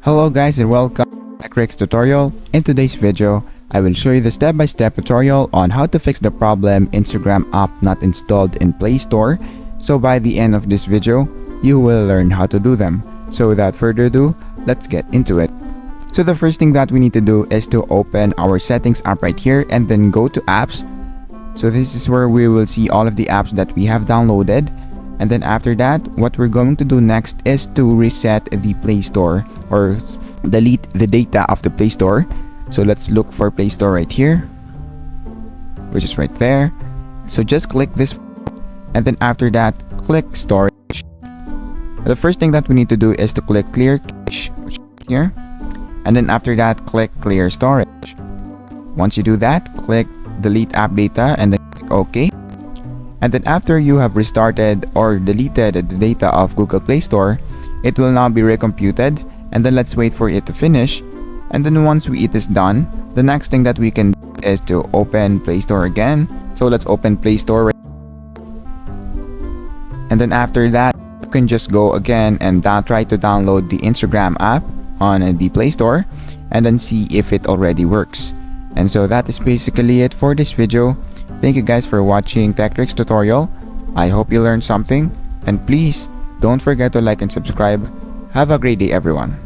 Hello guys and welcome to Rick's tutorial. In today's video, I will show you the step-by-step tutorial on how to fix the problem Instagram app not installed in Play Store. So by the end of this video, you will learn how to do them. So without further ado, let's get into it. So the first thing that we need to do is to open our settings app right here and then go to apps. So this is where we will see all of the apps that we have downloaded. And then after that, what we're going to do next is to reset the Play Store or delete the data of the Play Store. So let's look for Play Store right here, which is right there. So just click this, and then after that, click storage. The first thing that we need to do is to click clear cache, which is here. And then after that, click clear storage. Once you do that, click delete app data and then click OK. And then after you have restarted or deleted the data of Google Play Store, it will now be recomputed, and then let's wait for it to finish. And then once it is done, the next thing that we can do is to open Play Store again. So let's open Play Store. And then after that, you can just go again and try to download the Instagram app on the Play Store and then see if it already works. And so that is basically it for this video. Thank you guys for watching TechRick's tutorial. I hope you learned something, and please don't forget to like and subscribe. Have a great day everyone.